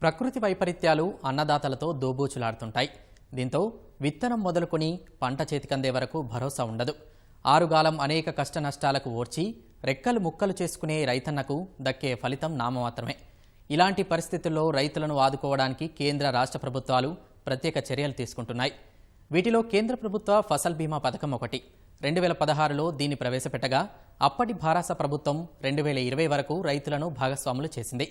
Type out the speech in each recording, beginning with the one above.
ప్రకృతి వైపరీత్యాలు అన్నదాతలతో దోబూచులాడుతుంటాయి. దీంతో విత్తనం మొదలుకొని పంట చేతికందే వరకు భరోసా ఉండదు. ఆరుగాలం అనేక కష్ట నష్టాలకు ఓర్చి రెక్కలు ముక్కలు చేసుకునే రైతన్నకు దక్కే ఫలితం నామమాత్రమే. ఇలాంటి పరిస్థితుల్లో రైతులను ఆదుకోవడానికి కేంద్ర రాష్ట్ర ప్రభుత్వాలు ప్రత్యేక చర్యలు తీసుకుంటున్నాయి. వీటిలో కేంద్ర ప్రభుత్వ ఫసల్ బీమా పథకం ఒకటి. 2016లో దీన్ని ప్రవేశపెట్టగా అప్పటి భారత ప్రభుత్వం 2020 వరకు రైతులను భాగస్వాములు చేసింది.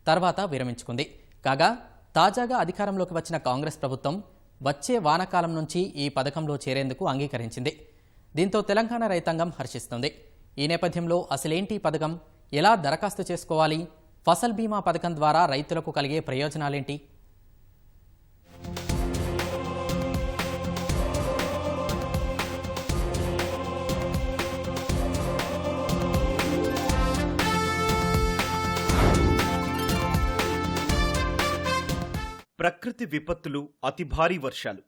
తర్వాత విరమించుకుంది. కాగా తాజాగా అధికారంలోకి వచ్చిన కాంగ్రెస్ ప్రభుత్వం వచ్చే వానాకాలం నుంచి ఈ పథకంలో చేరేందుకు అంగీకరించింది. దీంతో తెలంగాణ రైతాంగం హర్షిస్తుంది. ఈ నేపథ్యంలో అసలేంటి పథకం, ఎలా దరఖాస్తు చేసుకోవాలి, ఫసల్ బీమా పథకం ద్వారా రైతులకు కలిగే ప్రయోజనాలేంటి? ప్రకృతి విపత్తులు, అతి భారీ వర్షాలు,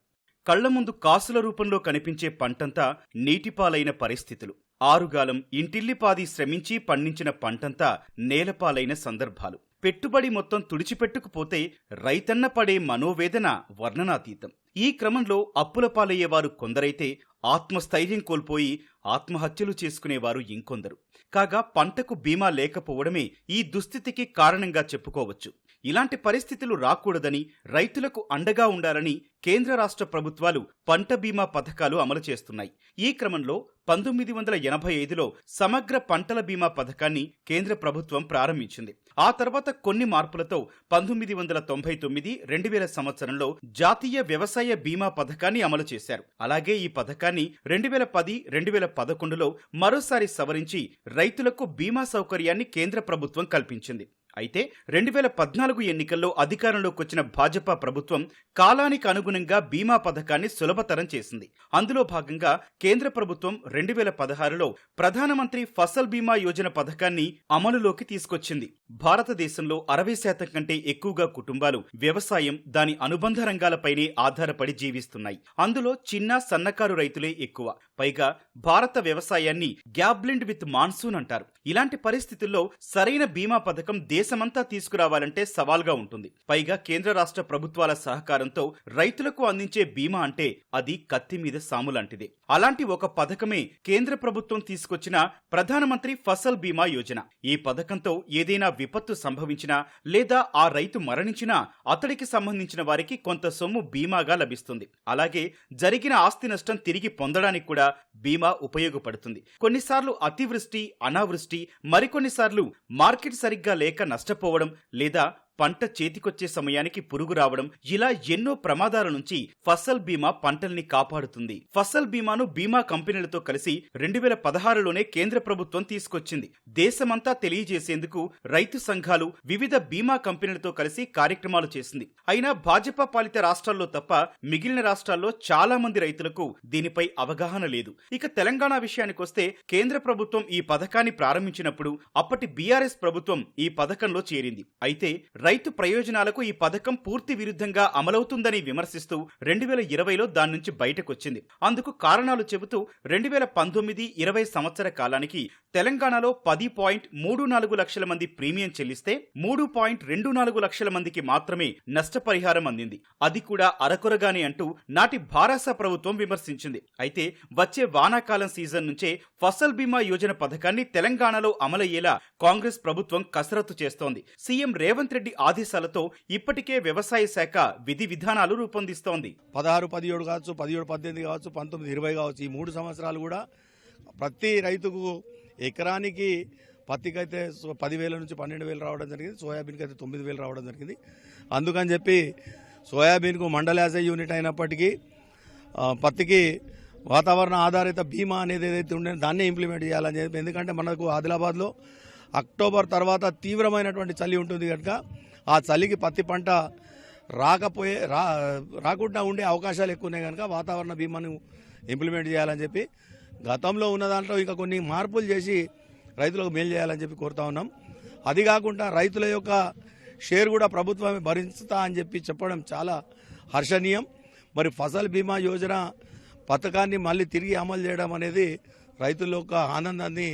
కళ్ల ముందు కాసుల రూపంలో కనిపించే పంటంతా నీటిపాలైన పరిస్థితులు, ఆరుగాలం ఇంటిల్లిపాది శ్రమించి పండించిన పంటంతా నేలపాలైన సందర్భాలు, పెట్టుబడి మొత్తం తుడిచిపెట్టుకుపోతే రైతన్న పడే మనోవేదన వర్ణనాతీతం. ఈ క్రమంలో అప్పుల పాలయ్యేవారు కొందరైతే ఆత్మస్థైర్యం కోల్పోయి ఆత్మహత్యలు చేసుకునేవారు ఇంకొందరు. కాగా పంటకు బీమా లేకపోవడమే ఈ దుస్థితికి కారణంగా చెప్పుకోవచ్చు. ఇలాంటి పరిస్థితులు రాకూడదని, రైతులకు అండగా ఉండాలని కేంద్ర రాష్ట్ర ప్రభుత్వాలు పంట బీమా పథకాలు అమలు చేస్తున్నాయి. ఈ క్రమంలో 1985లో సమగ్ర పంటల బీమా పథకాన్ని కేంద్ర ప్రభుత్వం ప్రారంభించింది. ఆ తర్వాత కొన్ని మార్పులతో 1999, 2000 సంవత్సరంలో జాతీయ వ్యవసాయ బీమా పథకాన్ని అమలు చేశారు. అలాగే ఈ పథకాన్ని 2010, 2011లో మరోసారి సవరించి రైతులకు బీమా సౌకర్యాన్ని కేంద్ర ప్రభుత్వం కల్పించింది. అయితే 2014 ఎన్నికల్లో అధికారంలోకి వచ్చిన భాజపా ప్రభుత్వం కాలానికి అనుగుణంగా బీమా పథకాన్ని సులభతరం చేసింది. అందులో భాగంగా కేంద్ర ప్రభుత్వం 2016లో ప్రధానమంత్రి ఫసల్ బీమా యోజన పథకాన్ని అమలులోకి తీసుకొచ్చింది. భారతదేశంలో 60% కంటే ఎక్కువగా కుటుంబాలు వ్యవసాయం, దాని అనుబంధ రంగాలపైనే ఆధారపడి జీవిస్తున్నాయి. అందులో చిన్న సన్నకారు రైతులే ఎక్కువ. పైగా భారత వ్యవసాయాన్ని గ్యాబ్లిండ్ విత్ మాన్సూన్ అంటారు. ఇలాంటి పరిస్థితుల్లో సరైన బీమా పథకం దేశమంతా తీసుకురావాలంటే సవాల్గా ఉంటుంది. పైగా కేంద్ర రాష్ట్ర ప్రభుత్వాల సహకారంతో రైతులకు అందించే బీమా అంటే అది కత్తి మీద సాము లాంటిదే. అలాంటి ఒక పథకమే కేంద్ర ప్రభుత్వం తీసుకొచ్చిన ప్రధానమంత్రి ఫసల్ బీమా యోజన. ఈ పథకంతో ఏదైనా విపత్తు సంభవించినా లేదా ఆ రైతు మరణించినా అతడికి సంబంధించిన వారికి కొంత సొమ్ము బీమాగా లభిస్తుంది. అలాగే జరిగిన ఆస్తి నష్టం తిరిగి పొందడానికి కూడా బీమా ఉపయోగపడుతుంది. కొన్నిసార్లు అతివృష్టి, అనావృష్టి, మరికొన్నిసార్లు మార్కెట్ సరిగ్గా లేక నష్టపోవడం లేదా పంట చేతికొచ్చే సమయానికి పురుగు రావడం, ఇలా ఎన్నో ప్రమాదాల నుంచి ఫసల్ బీమా పంటల్ని కాపాడుతుంది. ఫసల్ బీమాను బీమా కంపెనీలతో కలిసి 2016లోనే కేంద్ర ప్రభుత్వం తీసుకొచ్చింది. దేశమంతా తెలియజేసేందుకు రైతు సంఘాలు వివిధ బీమా కంపెనీలతో కలిసి కార్యక్రమాలు చేసింది. అయినా భాజపా పాలిత రాష్ట్రాల్లో తప్ప మిగిలిన రాష్ట్రాల్లో చాలా మంది రైతులకు దీనిపై అవగాహన లేదు. ఇక తెలంగాణ విషయానికొస్తే కేంద్ర ప్రభుత్వం ఈ పథకాన్ని ప్రారంభించినప్పుడు అప్పటి బీఆర్ఎస్ ప్రభుత్వం ఈ పథకంలో చేరింది. అయితే రైతు ప్రయోజనాలకు ఈ పథకం పూర్తి విరుద్ధంగా అమలవుతుందని విమర్శిస్తూ 2020లో దాని నుంచి బయటకొచ్చింది. అందుకు కారణాలు చెబుతూ 2019-20 సంవత్సర కాలానికి తెలంగాణలో 10.34 లక్షల మంది ప్రీమియం చెల్లిస్తే 3.24 లక్షల మందికి మాత్రమే నష్టపరిహారం అందింది. అది కూడా అరకొరగానే అంటూ నాటి భారత ప్రభుత్వం విమర్శించింది. అయితే వచ్చే వానాకాలం సీజన్ నుంచే ఫసల్ బీమా యోజన పథకాన్ని తెలంగాణలో అమలయ్యేలా కాంగ్రెస్ ప్రభుత్వం కసరత్తు చేస్తోంది. సీఎం రేవంత్ రెడ్డి ఆదేశాలతో ఇప్పటికే వ్యవసాయ శాఖ విధి విధానాలు రూపొందిస్తోంది. 16-17 కావచ్చు, 17-18 కావచ్చు, 19-20 కావచ్చు, ఈ 3 సంవత్సరాలు కూడా ప్రతి రైతుకు ఎకరానికి పత్తికైతే 10,000 నుంచి 12,000 రావడం జరిగింది. సోయాబీన్కి అయితే 9,000 రావడం జరిగింది. అందుకని చెప్పి సోయాబీన్కు మండల యాస యూనిట్ అయినప్పటికీ పత్తికి వాతావరణ ఆధారిత బీమా అనేది ఏదైతే ఉండేదో దాన్నే ఇంప్లిమెంట్ చేయాలని చెప్పి, ఎందుకంటే మనకు ఆదిలాబాద్లో అక్టోబర్ తర్వాత తీవ్రమైనటువంటి చలి ఉంటుంది కనుక ఆ చలికి పత్తి పంట రాకుండా ఉండే అవకాశాలు ఎక్కువ ఉన్నాయి కనుక వాతావరణ బీమాను ఇంప్లిమెంట్ చేయాలని చెప్పి గతంలో ఉన్న దాంట్లో ఇంకా కొన్ని మార్పులు చేసి రైతులకు మేలు చేయాలని చెప్పి కోరుతా ఉన్నాం. అది కాకుండా రైతుల యొక్క షేర్ కూడా ప్రభుత్వమే భరిస్తా అని చెప్పి చెప్పడం చాలా హర్షణీయం. మరి ఫసల్ బీమా యోజన పథకాన్ని మళ్ళీ తిరిగి అమలు చేయడం అనేది రైతుల యొక్క ఆనందాన్ని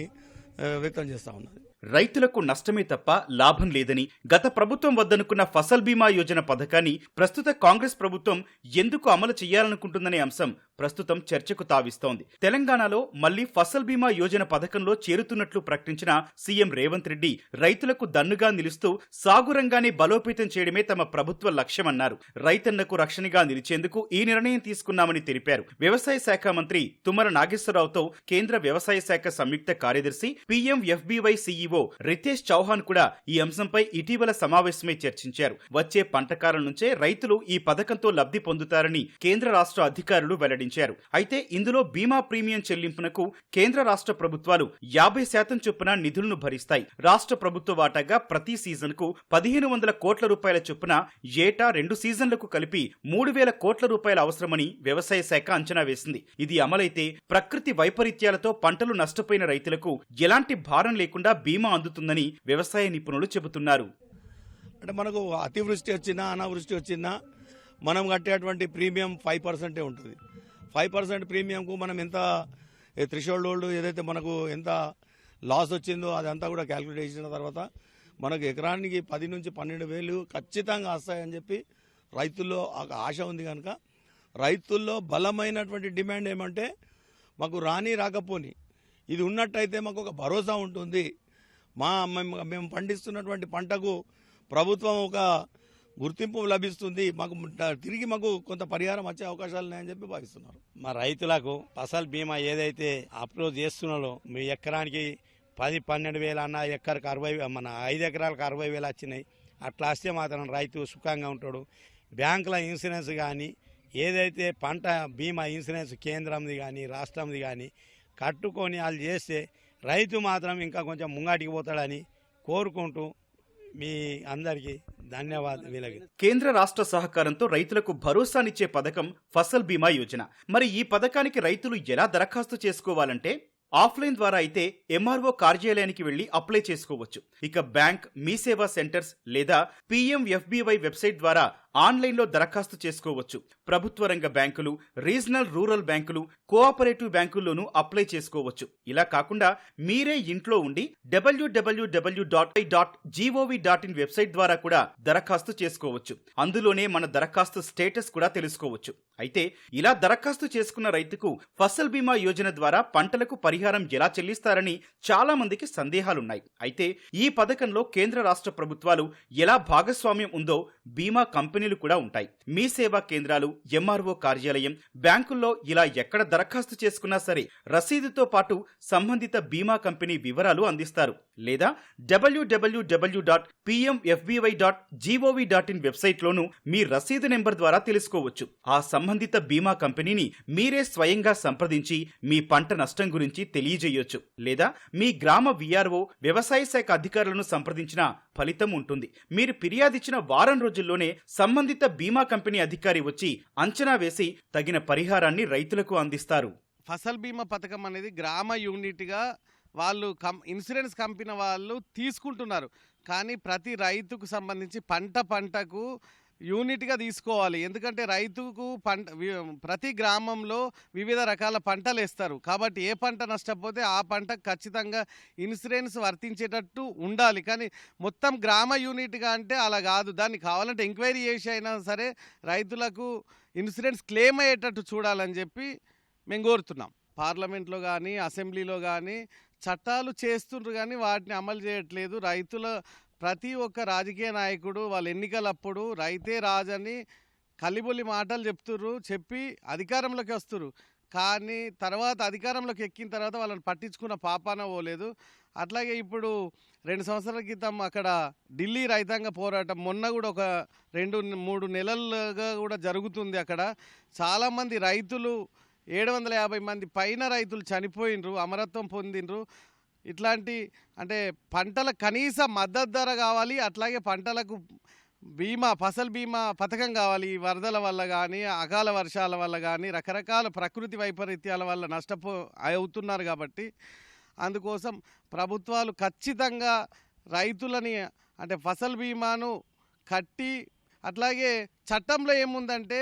వ్యక్తం చేస్తూ ఉన్నది. రైతులకు నష్టమే తప్ప లాభం లేదని, గత ప్రభుత్వం వద్దనుకున్న ఫసల్ బీమా యోజన పథకాన్ని ప్రస్తుత కాంగ్రెస్ ప్రభుత్వం ఎందుకు అమలు చేయాలనుకుంటుందనే అంశం ప్రస్తుతం చర్చకు తావిస్తోంది. తెలంగాణలో మళ్లీ ఫసల్ బీమా యోజన పథకంలో చేరుతున్నట్లు ప్రకటించిన సీఎం రేవంత్ రెడ్డి రైతులకు దన్నుగా నిలుస్తూ సాగు రంగాన్ని బలోపేతం చేయడమే తమ ప్రభుత్వ లక్ష్యమన్నారు. రైతన్నకు రక్షణగా నిలిచేందుకు ఈ నిర్ణయం తీసుకున్నామని తెలిపారు. వ్యవసాయ శాఖ మంత్రి తుమ్మల నాగేశ్వరరావుతో కేంద్ర వ్యవసాయ శాఖ సంయుక్త కార్యదర్శి PMFBY CEO రితేష్ చౌహాన్ కూడా ఈ అంశంపై ఇటీవల సమావేశమై చర్చించారు. వచ్చే పంటకాలం నుంచే రైతులు ఈ పథకంతో లబ్ధి పొందుతారని కేంద్ర రాష్ట్ర అధికారులు వెల్లడించారు. అయితే ఇందులో బీమా ప్రీమియం చెల్లింపునకు కేంద్ర రాష్ట్ర ప్రభుత్వాలు 50% చొప్పున నిధులను భరిస్తాయి. రాష్ట్ర ప్రభుత్వ వాటాగా ప్రతి సీజన్ కు 1500 కోట్ల రూపాయల చొప్పున ఏటా 2 సీజన్లకు కలిపి 3000 కోట్ల రూపాయల అవసరమని వ్యవసాయ శాఖ అంచనా వేసింది. ఇది అమలైతే ప్రకృతి వైపరీత్యాలతో పంటలు నష్టపోయిన రైతులకు ఎలాంటి భారం లేకుండా బీమా అందుతుందని వ్యవసాయ నిపుణులు చెబుతున్నారు. అంటే మనకు అతివృష్టి వచ్చినా అనావృష్టి వచ్చినా మనం కట్టేటువంటి ప్రీమియం 5% ఉంటుంది. 5% ప్రీమియంకు మనం ఎంత థ్రెషోల్డ్ హోల్డ్ ఏదైతే మనకు ఎంత లాస్ వచ్చిందో అదంతా కూడా క్యాలిక్యులేట్ చేసిన తర్వాత మనకు ఎకరానికి 10 నుంచి 12 వేలు ఖచ్చితంగా వస్తాయని చెప్పి రైతుల్లో ఒక ఆశ ఉంది. కనుక రైతుల్లో బలమైనటువంటి డిమాండ్ ఏమంటే మాకు రాకపోని ఇది ఉన్నట్టయితే మాకు ఒక భరోసా ఉంటుంది. మేము పండిస్తున్నటువంటి పంటకు ప్రభుత్వం ఒక గుర్తింపు లభిస్తుంది, తిరిగి మాకు కొంత పరిహారం వచ్చే అవకాశాలు ఉన్నాయని చెప్పి భావిస్తున్నారు. మా రైతులకు ఫసల్ బీమా ఏదైతే అప్రోచ్ చేస్తున్నారో మీ ఎకరానికి 10-12 వేలు అన్న ఎకరకు 5 ఎకరాలకు 60 వేలు వచ్చినాయి. అట్లా వస్తే మాత్రం రైతు సుఖంగా ఉంటాడు. బ్యాంకుల ఇన్సూరెన్స్ కానీ ఏదైతే పంట బీమా ఇన్సూరెన్స్ కేంద్రంది కానీ రాష్ట్రంది కానీ కట్టుకొని వాళ్ళు చేస్తే రైతు మాత్రం ఇంకా కొంచెం ముంగాటికి పోతాడని కోరుకుంటూ మీ అందరికీ ధన్యవాదాలు. కేంద్ర రాష్ట్ర సహకారంతో రైతులకు భరోసానిచ్చే పథకం ఫసల్ బీమా యోజన. మరి ఈ పథకానికి రైతులు ఎలా దరఖాస్తు చేసుకోవాలంటే ఆఫ్లైన్ ద్వారా అయితే MRO కార్యాలయానికి వెళ్లి అప్లై చేసుకోవచ్చు. ఇక బ్యాంక్, మీ సేవా సెంటర్స్ లేదా PMFBY వెబ్సైట్ ద్వారా ఆన్లైన్లో దరఖాస్తు చేసుకోవచ్చు. ప్రభుత్వ రంగ బ్యాంకులు, రీజనల్ రూరల్ బ్యాంకులు, కోఆపరేటివ్ బ్యాంకుల్లోనూ అప్లై చేసుకోవచ్చు. ఇలా కాకుండా మీరే ఇంట్లో ఉండి www.gov.in వెబ్సైట్ ద్వారా కూడా దరఖాస్తు చేసుకోవచ్చు. అందులోనే మన దరఖాస్తు స్టేటస్ కూడా తెలుసుకోవచ్చు. అయితే ఇలా దరఖాస్తు చేసుకున్న రైతుకు ఫసల్ బీమా యోజన ద్వారా పంటలకు పరిహారం ఎలా చెల్లిస్తారని చాలా మందికి సందేహాలున్నాయి. అయితే ఈ పథకంలో కేంద్ర రాష్ట్ర ప్రభుత్వాలు ఎలా భాగస్వామ్యం ఉందో బీమా కంపెనీలు కూడా ఉంటాయి. మీ సేవా కేంద్రాలు, MRO కార్యాలయం, బ్యాంకుల్లో ఇలా ఎక్కడ దరఖాస్తు చేసుకున్నా సరే రసీదుతో పాటు సంబంధిత బీమా కంపెనీ వివరాలు అందిస్తారు. లేదా www.pmfby.gov.in వెబ్సైట్లోనూ మీ రసీదు నెంబర్ ద్వారా తెలుసుకోవచ్చు. ఆ సంబంధిత బీమా కంపెనీని మీరే స్వయంగా సంప్రదించి మీ పంట నష్టం గురించి తెలియజేయొచ్చు. లేదా మీ గ్రామ VRO, వ్యవసాయ శాఖ అధికారులను సంప్రదించిన ఫలితం ఉంటుంది. మీరు ఫిర్యాదిచ్చిన వారం రోజుల్లోనే సంబంధిత బీమా కంపెనీ అధికారి వచ్చి అంచనా వేసి తగిన పరిహారాన్ని రైతులకు అందిస్తారు. ఫసల్ బీమా పథకం అనేది గ్రామ యూనిట్గా వాళ్ళు ఇన్సూరెన్స్ కంపెనీ వాళ్ళు తీసుకుంటున్నారు. కానీ ప్రతి రైతుకు సంబంధించి పంటకు యూనిట్గా తీసుకోవాలి. ఎందుకంటే రైతుకు ప్రతి గ్రామంలో వివిధ రకాల పంటలు వేస్తారు. కాబట్టి ఏ పంట నష్టపోతే ఆ పంటకు ఖచ్చితంగా ఇన్సూరెన్స్ వర్తించేటట్టు ఉండాలి. కానీ మొత్తం గ్రామ యూనిట్గా అంటే అలా కాదు. దాన్ని కావాలంటే ఎంక్వైరీ చేసి అయినా సరే రైతులకు ఇన్సూరెన్స్ క్లెయిమ్ అయ్యేటట్టు చూడాలని చెప్పి మేము కోరుతున్నాం. పార్లమెంట్లో కానీ అసెంబ్లీలో కానీ చట్టాలు చేస్తుండ్రు కానీ వాటిని అమలు చేయట్లేదు. రైతుల ప్రతి ఒక్క రాజకీయ నాయకుడు వాళ్ళ ఎన్నికలప్పుడు రైతే రాజని కలిబొల్లి మాటలు చెప్పి అధికారంలోకి వస్తున్నారు. కానీ తర్వాత అధికారంలోకి ఎక్కిన తర్వాత వాళ్ళని పట్టించుకున్న పాపాన పోలేదు. అట్లాగే ఇప్పుడు 2 సంవత్సరాల క్రితం అక్కడ ఢిల్లీ రైతాంగ పోరాటం మొన్న కూడా ఒక 2-3 నెలలుగా కూడా జరుగుతుంది. అక్కడ చాలామంది రైతులు 750 మంది పైన రైతులు చనిపోయినరు, అమరత్వం పొందినరు. ఇట్లాంటి అంటే పంటల కనీస మద్దతు ధర కావాలి. అట్లాగే పంటలకు ఫసల్ బీమా పథకం కావాలి. వరదల వల్ల కానీ, అకాల వర్షాల వల్ల కానీ, రకరకాల ప్రకృతి వైపరీత్యాల వల్ల అవుతున్నారు. కాబట్టి అందుకోసం ప్రభుత్వాలు ఖచ్చితంగా రైతులని అంటే ఫసల్ బీమాను కట్టి, అట్లాగే చట్టంలో ఏముందంటే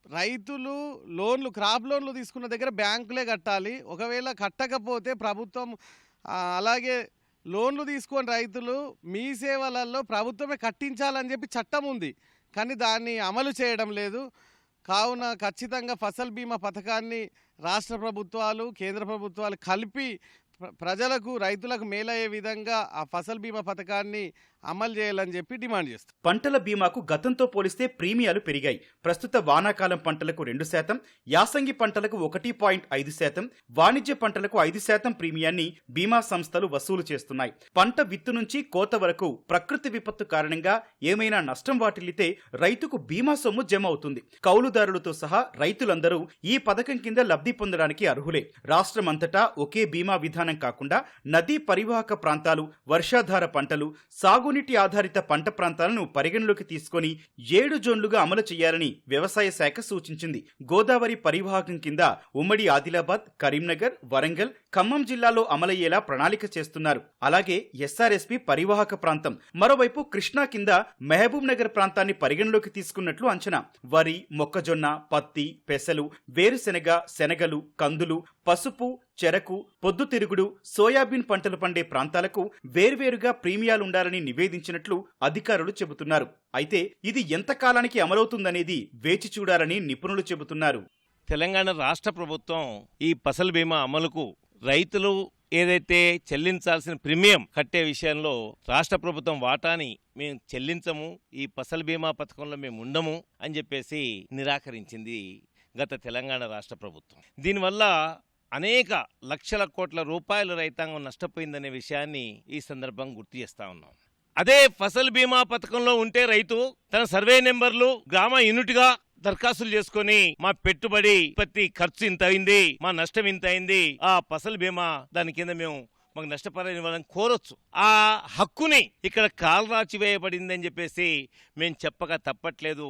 రైతులు క్రాప్ లోన్లు తీసుకున్న దగ్గర బ్యాంకులే కట్టాలి. ఒకవేళ కట్టకపోతే ప్రభుత్వం అలాగే లోన్లు తీసుకొని రైతులు మీ సేవలలో ప్రభుత్వమే కట్టించాలని చెప్పి చట్టం ఉంది, కానీ దాన్ని అమలు చేయడం లేదు. కావున ఖచ్చితంగా ఫసల్ బీమా పథకాన్ని రాష్ట్ర ప్రభుత్వాలు, కేంద్ర ప్రభుత్వాలు కలిపి ప్రజలకు, రైతులకు మేలయ్యే విధంగా ఆ ఫసల్ బీమా పథకాన్ని అమలు చేయాలని చెప్పి డిమాండ్ చేస్తాం. పంటల బీమాకు గతంతో పోలిస్తే ప్రీమియాలు పెరిగాయి. ప్రస్తుత వానాకాలం పంటలకు 2%, యాసంగి పంటలకు 1.5%, వాణిజ్య పంటలకు 5% ప్రీమియాన్ని బీమా సంస్థలు వసూలు చేస్తున్నాయి. పంట విత్తు నుంచి కోత వరకు ప్రకృతి విపత్తు కారణంగా ఏమైనా నష్టం వాటిల్లితే రైతుకు బీమా సొమ్ము జమ అవుతుంది. కౌలుదారులతో సహా రైతులందరూ ఈ పథకం కింద లబ్ధి పొందడానికి అర్హులే. రాష్ట్రమంతటా ఒకే బీమా విధానం కాకుండా నదీ పరివాహక ప్రాంతాలు, వర్షాధార పంటలు, సాగునీటి ఆధారిత పంట ప్రాంతాలను పరిగణలోకి తీసుకొని 7 జోన్లుగా అమలు చేయాలని వ్యవసాయ శాఖ సూచించింది. గోదావరి పరివాహకం కింద ఉమ్మడి ఆదిలాబాద్, కరీంనగర్, వరంగల్, ఖమ్మం జిల్లాలో అమలయ్యేలా ప్రణాళిక చేస్తున్నారు. అలాగే ఎస్ఆర్ఎస్పి పరివాహక ప్రాంతం, మరోవైపు కృష్ణా కింద మహబూబ్ నగర్ ప్రాంతాన్ని పరిగణలోకి తీసుకున్నట్లు అంచనా. వరి, మొక్కజొన్న, పత్తి, పెసలు, వేరుశెనగ, శనగలు, కందులు, పసుపు, చెరకు, పొద్దుతిరుగుడు, సోయాబీన్ పంటలు పండే ప్రాంతాలకు వేర్వేరుగా ప్రీమియాలుండాలని నివేదించినట్లు అధికారులు చెబుతున్నారు. అయితే ఇది ఎంతకాలానికి అమలవుతుందనేది వేచి చూడాలని నిపుణులు చెబుతున్నారు. తెలంగాణ రాష్ట్ర ప్రభుత్వం ఈ ఫసల్ బీమా అమలుకు రైతులు ఏదైతే చెల్లించాల్సిన ప్రీమియం కట్టే విషయంలో రాష్ట్ర ప్రభుత్వం వాటాని మేము చెల్లించము, ఈ ఫసల్ బీమా పథకంలో మేము ఉండము అని చెప్పేసి నిరాకరించింది గత తెలంగాణ రాష్ట్ర ప్రభుత్వం. దీనివల్ల అనేక లక్షల కోట్ల రూపాయల రైతాంగం నష్టపోయిందనే విషయాన్ని ఈ సందర్భంగా గుర్తు చేస్తా ఉన్నాం. అదే ఫసల్ బీమా పథకంలో ఉంటే రైతు తన సర్వే నెంబర్లు గ్రామ యూనిట్గా దరఖాస్తులు చేసుకుని మా పెట్టుబడి ఉత్పత్తి ఖర్చు ఇంత అయింది, మా నష్టం ఇంత అయింది, ఆ ఫసల్ బీమా దాని కింద మేము మాకు నష్టపరిహారం ఇవ్వాలని కోరొచ్చు. ఆ హక్కుని ఇక్కడ కాలరాచి వేయబడిందని చెప్పేసి మేము చెప్పక తప్పట్లేదు.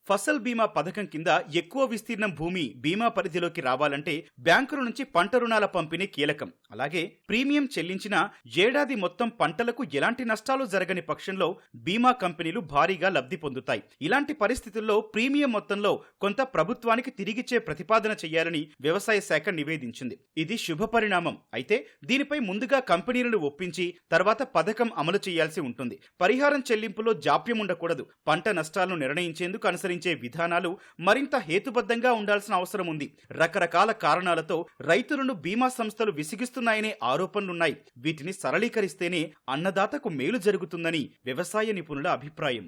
ఫసల్ బీమా పథకం కింద ఎక్కువ విస్తీర్ణం భూమి బీమా పరిధిలోకి రావాలంటే బ్యాంకుల నుంచి పంట రుణాల పంపిణీ కీలకం. అలాగే ప్రీమియం చెల్లించిన ఏడాది మొత్తం పంటలకు ఎలాంటి నష్టాలు జరగని పక్షంలో బీమా కంపెనీలు భారీగా లబ్ధి పొందుతాయి. ఇలాంటి పరిస్థితుల్లో ప్రీమియం మొత్తంలో కొంత ప్రభుత్వానికి తిరిగిచ్చే ప్రతిపాదన చేయాలని వ్యవసాయ శాఖ నివేదించింది. ఇది శుభ పరిణామం. అయితే దీనిపై ముందుగా కంపెనీలను ఒప్పించి తర్వాత పథకం అమలు చేయాల్సి ఉంటుంది. పరిహారం చెల్లింపులో జాప్యం ఉండకూడదు. పంట నష్టాలను నిర్ణయించేందుకు అనుసరించే విధానాలు మరింత హేతుబద్ధంగా ఉండాల్సిన అవసరం ఉంది. రకరకాల కారణాలతో రైతులను బీమా సంస్థలు విసిగిస్తున్నాయనే ఆరోపణలున్నాయి. వీటిని సరళీకరిస్తేనే అన్నదాతకు మేలు జరుగుతుందని వ్యవసాయ నిపుణుల అభిప్రాయం.